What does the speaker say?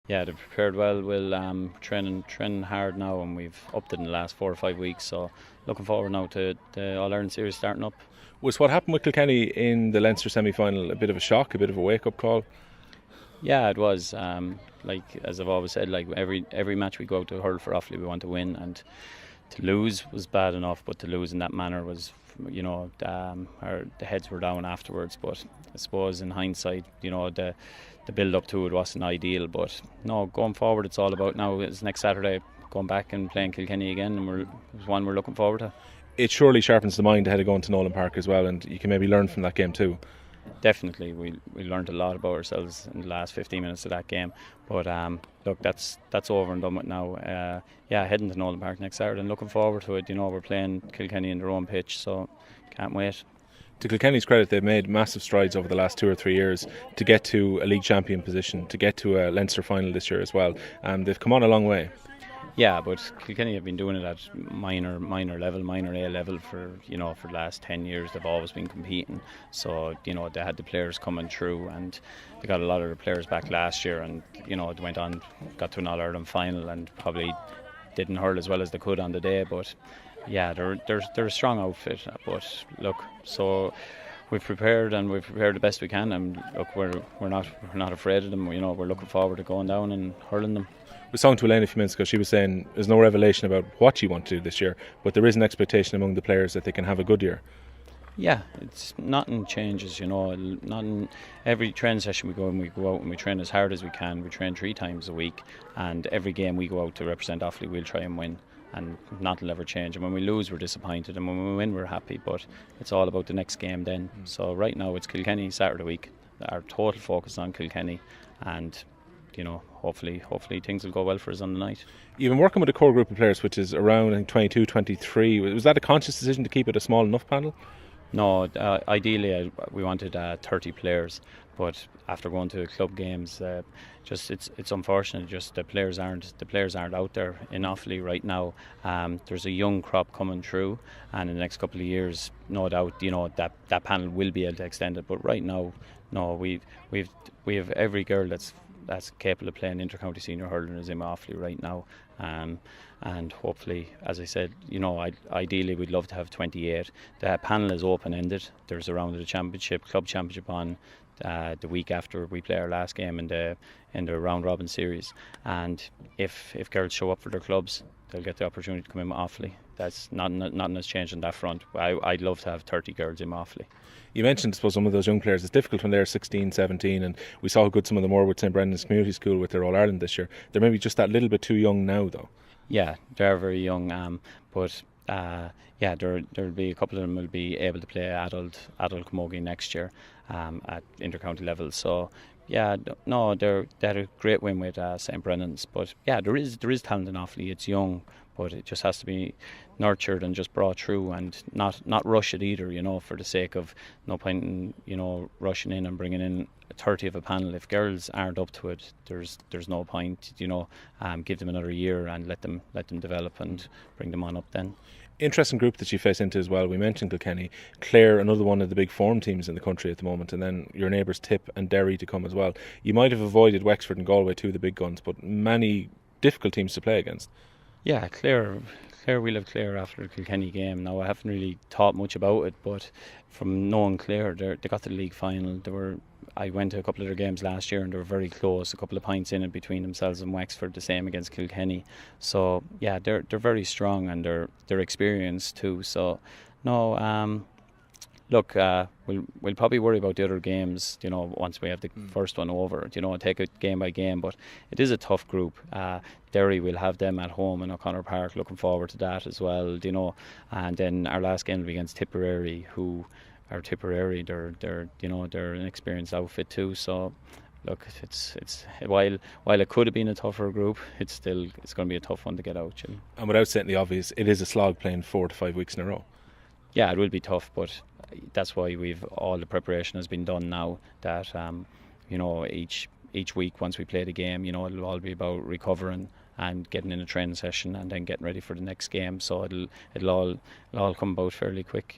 Yeah, they've prepared well. We'll training hard now, and we've upped it in the last 4 or 5 weeks. So looking forward now to the All Ireland series starting up. Was what happened with Kilkenny in the Leinster semi-final a bit of a shock, a bit of a wake-up call? Yeah, it was. Like as I've always said, like every match we go out to hurl for Offaly, we want to win, and to lose was bad enough, but to lose in that manner was, the heads were down afterwards. But I suppose in hindsight, the build up to it wasn't ideal. But no, going forward, it's all about now. It's next Saturday going back and playing Kilkenny again, and it's one we're looking forward to. It surely sharpens the mind ahead of going to Nolan Park as well, and you can maybe learn from that game too. Definitely, we learned a lot about ourselves in the last 15 minutes of that game. But look, that's over and done with now. Heading to Nolan Park next Saturday and looking forward to it. We're playing Kilkenny in their own pitch, so can't wait. To Kilkenny's credit, they've made massive strides over the last 2 or 3 years to get to a league champion position, to get to a Leinster final this year as well. They've come on a long way. Yeah, but Kilkenny have been doing it at minor level, minor A level for the last 10 years. They've always been competing. So they had the players coming through, and they got a lot of the players back last year, and they went on, got to an All Ireland final, and probably didn't hurl as well as they could on the day. But yeah, they're a strong outfit. But look, so we've prepared the best we can, and look, we're not afraid of them. We're looking forward to going down and hurling them. We was talking to Elaine a few minutes ago. She was saying there's no revelation about what she wants to do this year, but there is an expectation among the players that they can have a good year. Yeah, it's nothing changes, not in every training session we go out and we train as hard as we can. We train 3 times a week, and every game we go out to represent Offaly, we'll try and win, and nothing will ever change. And when we lose, we're disappointed, and when we win, we're happy. But it's all about the next game then. So right now it's Kilkenny Saturday week. Our total focus on Kilkenny, and hopefully things will go well for us on the night. You've been working with a core group of players which is around, I think, 22, 23. Was that a conscious decision to keep it a small enough panel? No, ideally we wanted 30 players, but after going to club games, it's unfortunate. Just the players aren't out there in Offaly right now. There's a young crop coming through, and in the next couple of years, no doubt, that panel will be able to extend it. But right now, no, we have every girl that's capable of playing inter-county senior hurling is in Offaly right now, and hopefully, as I said, ideally we'd love to have 28. The panel is open-ended. There's a round of the club championship on the week after we play our last game in the round robin series, and if girls show up for their clubs, they'll get the opportunity to come in with Offaly. That's nothing has changed on that front. I'd love to have 30 girls in Offaly. You mentioned, I suppose, some of those young players. It's difficult when they're 16, 17, and we saw how good some of them were with St Brendan's Community School with their All Ireland this year. They're maybe just that little bit too young now, though. Yeah, they're very young, but there'll be a couple of them will be able to play adult Camogie next year at intercounty level. So yeah, no, they had a great win with St Brendan's. But yeah, there is talent in Offaly. It's young, but it just has to be nurtured and just brought through, and not rush it either, for the sake of no point in rushing in and bringing in 30 of a panel. If girls aren't up to it, there's no point. Give them another year and let them develop and bring them on up then. Interesting group that you face into as well. We mentioned Kilkenny, Clare, another one of the big form teams in the country at the moment, and then your neighbours Tip and Derry to come as well. You might have avoided Wexford and Galway, two of the big guns, but many difficult teams to play against. Yeah, Clare, we'll have Clare after the Kilkenny game. Now, I haven't really thought much about it, but from knowing Clare, they got to the league final. I went to a couple of their games last year and they were very close, a couple of points in it between themselves and Wexford, the same against Kilkenny. So yeah, they're very strong, and they're experienced too. So no, look, we'll probably worry about the other games, once we have the first one over, take it game by game. But it is a tough group. Derry, we'll have them at home in O'Connor Park. Looking forward to that as well, And then our last game will be against Tipperary, they're an experienced outfit too. So look, it's while it could have been a tougher group, it's going to be a tough one to get out. And without saying the obvious, it is a slog playing 4 to 5 weeks in a row. Yeah, it will be tough, but that's why all the preparation has been done now. That each week once we play the game, it'll all be about recovering and getting in a training session and then getting ready for the next game. So it'll all come about fairly quick.